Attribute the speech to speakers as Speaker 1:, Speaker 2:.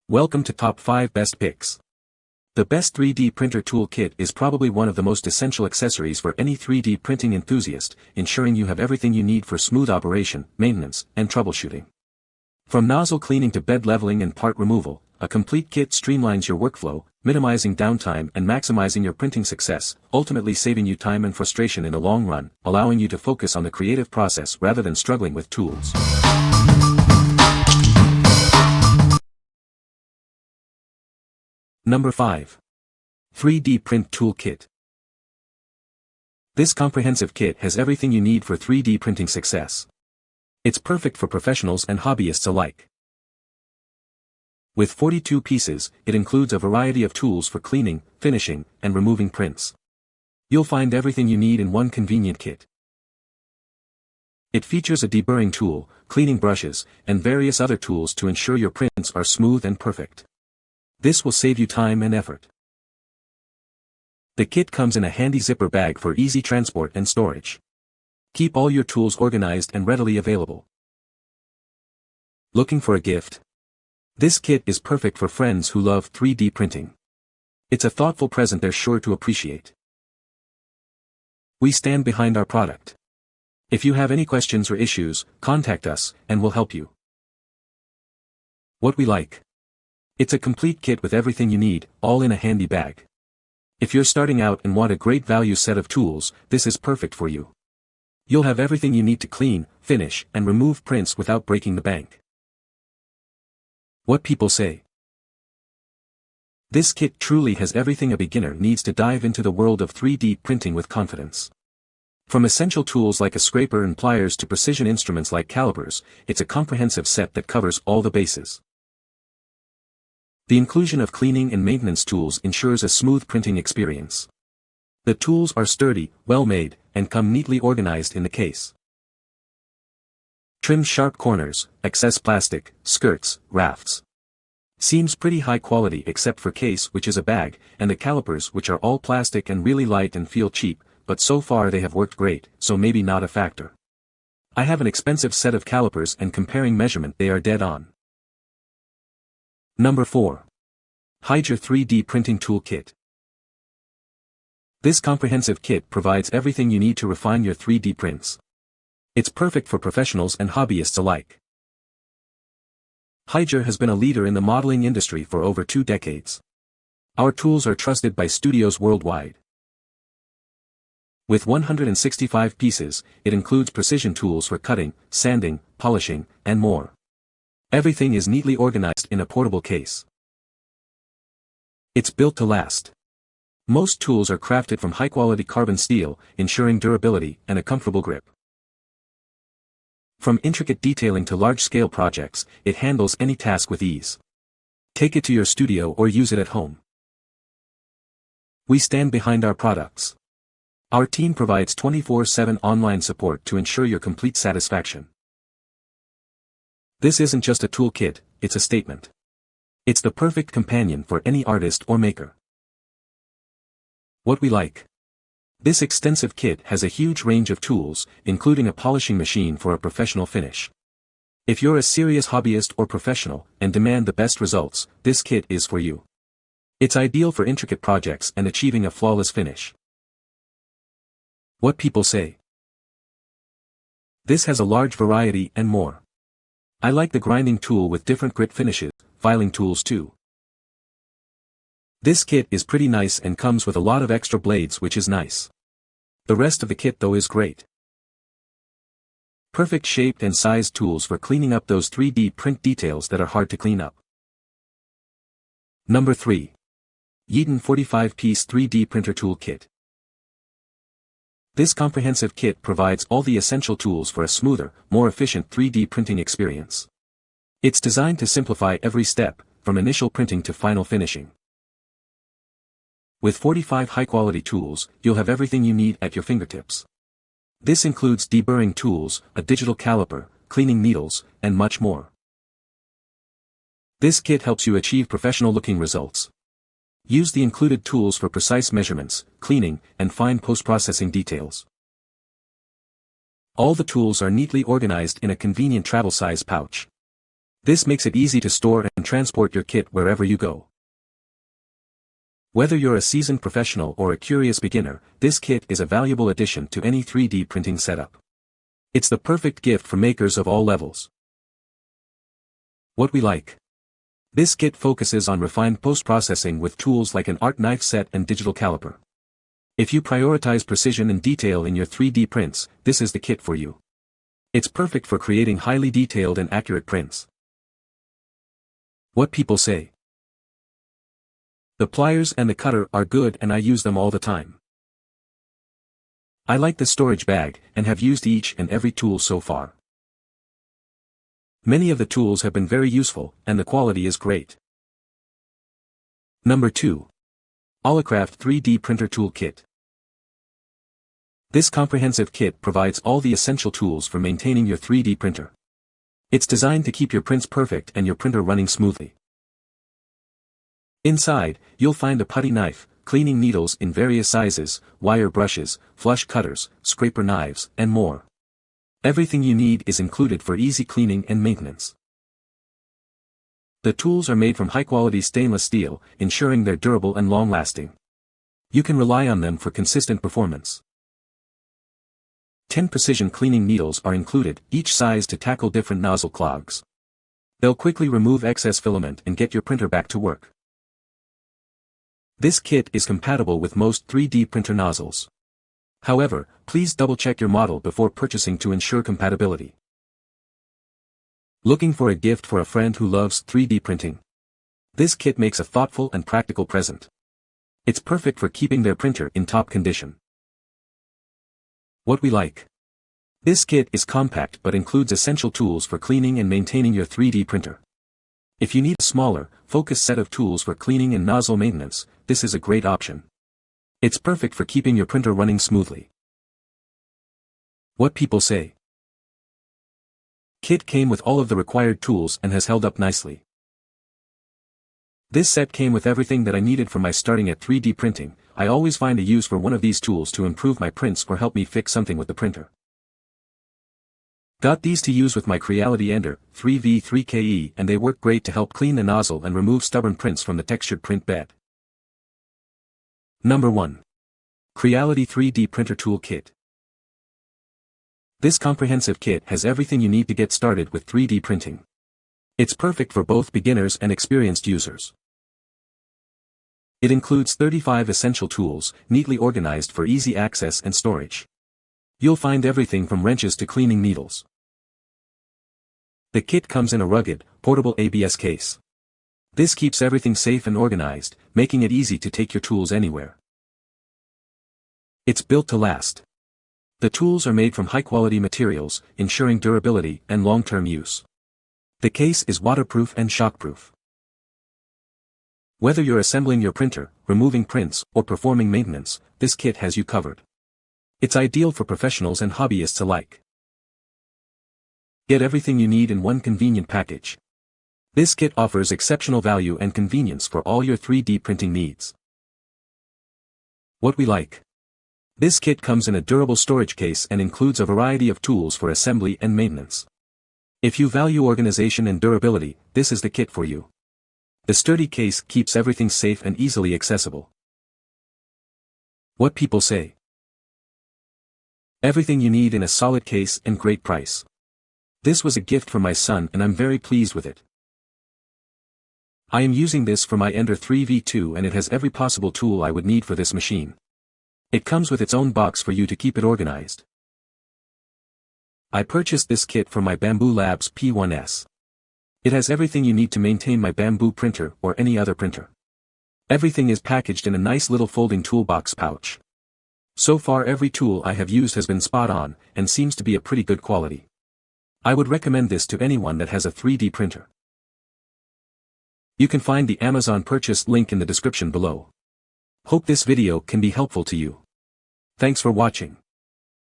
Speaker 1: Welcome to Top 5 Best Picks. The best 3D printer tool kit is probably one of the most essential accessories for any 3D printing enthusiast, ensuring you have everything you need for smooth operation, maintenance, and troubleshooting. From nozzle cleaning to bed leveling and part removal, a complete kit streamlines your workflow, minimizing downtime and maximizing your printing success, ultimately saving you time and frustration in the long run, allowing you to focus on the creative process rather than struggling with tools. Number 5. 3D Print Tool Kit. This comprehensive kit has everything you need for 3D printing success. It's perfect for professionals and hobbyists alike. With 42 pieces, it includes a variety of tools for cleaning, finishing, and removing prints. You'll find everything you need in one convenient kit. It features a deburring tool, cleaning brushes, and various other tools to ensure your prints are smooth and perfect. This will save you time and effort. The kit comes in a handy zipper bag for easy transport and storage. Keep all your tools organized and readily available. Looking for a gift? This kit is perfect for friends who love 3D printing. It's a thoughtful present they're sure to appreciate. We stand behind our product. If you have any questions or issues, contact us, and we'll help you. What we like. It's a complete kit with everything you need, all in a handy bag. If you're starting out and want a great value set of tools, this is perfect for you. You'll have everything you need to clean, finish, and remove prints without breaking the bank. What people say. This kit truly has everything a beginner needs to dive into the world of 3D printing with confidence. From essential tools like a scraper and pliers to precision instruments like calipers, it's a comprehensive set that covers all the bases. The inclusion of cleaning and maintenance tools ensures a smooth printing experience. The tools are sturdy, well-made, and come neatly organized in the case. Trim sharp corners, excess plastic, skirts, rafts. Seems pretty high quality except for case, which is a bag, and the calipers, which are all plastic and really light and feel cheap, but so far they have worked great, so maybe not a factor. I have an expensive set of calipers and comparing measurement they are dead on. Number 4. HIJIRH 3D Printing Tool Kit. This comprehensive kit provides everything you need to refine your 3D prints. It's perfect for professionals and hobbyists alike. HIJIRH has been a leader in the modeling industry for over 2 decades. Our tools are trusted by studios worldwide. With 165 pieces, it includes precision tools for cutting, sanding, polishing, and more. Everything is neatly organized in a portable case. It's built to last. Most tools are crafted from high-quality carbon steel, ensuring durability and a comfortable grip. From intricate detailing to large-scale projects, it handles any task with ease. Take it to your studio or use it at home. We stand behind our products. Our team provides 24/7 online support to ensure your complete satisfaction. This isn't just a tool kit, it's a statement. It's the perfect companion for any artist or maker. What we like. This extensive kit has a huge range of tools, including a polishing machine for a professional finish. If you're a serious hobbyist or professional, and demand the best results, this kit is for you. It's ideal for intricate projects and achieving a flawless finish. What people say. This has a large variety and more. I like the grinding tool with different grit finishes, filing tools too. This kit is pretty nice and comes with a lot of extra blades, which is nice. The rest of the kit though is great. Perfect shaped and sized tools for cleaning up those 3D print details that are hard to clean up. Number 3. YEETIN 45-piece 3D printer tool kit. This comprehensive kit provides all the essential tools for a smoother, more efficient 3D printing experience. It's designed to simplify every step, from initial printing to final finishing. With 45 high-quality tools, you'll have everything you need at your fingertips. This includes deburring tools, a digital caliper, cleaning needles, and much more. This kit helps you achieve professional-looking results. Use the included tools for precise measurements, cleaning, and fine post-processing details. All the tools are neatly organized in a convenient travel-size pouch. This makes it easy to store and transport your kit wherever you go. Whether you're a seasoned professional or a curious beginner, this kit is a valuable addition to any 3D printing setup. It's the perfect gift for makers of all levels. What we like. This kit focuses on refined post-processing with tools like an art knife set and digital caliper. If you prioritize precision and detail in your 3D prints, this is the kit for you. It's perfect for creating highly detailed and accurate prints. What people say. The pliers and the cutter are good and I use them all the time. I like the storage bag, and have used each and every tool so far. Many of the tools have been very useful, and the quality is great. Number 2. OLYCRAFT 3D Printer Tool Kit. This comprehensive kit provides all the essential tools for maintaining your 3D printer. It's designed to keep your prints perfect and your printer running smoothly. Inside, you'll find a putty knife, cleaning needles in various sizes, wire brushes, flush cutters, scraper knives, and more. Everything you need is included for easy cleaning and maintenance. The tools are made from high-quality stainless steel, ensuring they're durable and long-lasting. You can rely on them for consistent performance. 10 precision cleaning needles are included, each size to tackle different nozzle clogs. They'll quickly remove excess filament and get your printer back to work. This kit is compatible with most 3D printer nozzles. However, please double-check your model before purchasing to ensure compatibility. Looking for a gift for a friend who loves 3D printing? This kit makes a thoughtful and practical present. It's perfect for keeping their printer in top condition. What we like. This kit is compact but includes essential tools for cleaning and maintaining your 3D printer. If you need a smaller, focused set of tools for cleaning and nozzle maintenance, this is a great option. It's perfect for keeping your printer running smoothly. What people say. Kit came with all of the required tools and has held up nicely. This set came with everything that I needed for my starting at 3D printing. I always find a use for one of these tools to improve my prints or help me fix something with the printer. Got these to use with my Creality Ender 3V3KE and they work great to help clean the nozzle and remove stubborn prints from the textured print bed. Number 1. Creality 3D Printer Tool Kit. This comprehensive kit has everything you need to get started with 3D printing. It's perfect for both beginners and experienced users. It includes 35 essential tools, neatly organized for easy access and storage. You'll find everything from wrenches to cleaning needles. The kit comes in a rugged, portable ABS case. This keeps everything safe and organized, making it easy to take your tools anywhere. It's built to last. The tools are made from high-quality materials, ensuring durability and long-term use. The case is waterproof and shockproof. Whether you're assembling your printer, removing prints, or performing maintenance, this kit has you covered. It's ideal for professionals and hobbyists alike. Get everything you need in one convenient package. This kit offers exceptional value and convenience for all your 3D printing needs. What we like. This kit comes in a durable storage case and includes a variety of tools for assembly and maintenance. If you value organization and durability, this is the kit for you. The sturdy case keeps everything safe and easily accessible. What people say. Everything you need in a solid case and great price. This was a gift from my son and I'm very pleased with it. I am using this for my Ender 3V2 and it has every possible tool I would need for this machine. It comes with its own box for you to keep it organized. I purchased this kit for my Bamboo Labs P1S. It has everything you need to maintain my Bamboo printer or any other printer. Everything is packaged in a nice little folding toolbox pouch. So far every tool I have used has been spot on, and seems to be a pretty good quality. I would recommend this to anyone that has a 3D printer. You can find the Amazon purchase link in the description below. Hope this video can be helpful to you. Thanks for watching.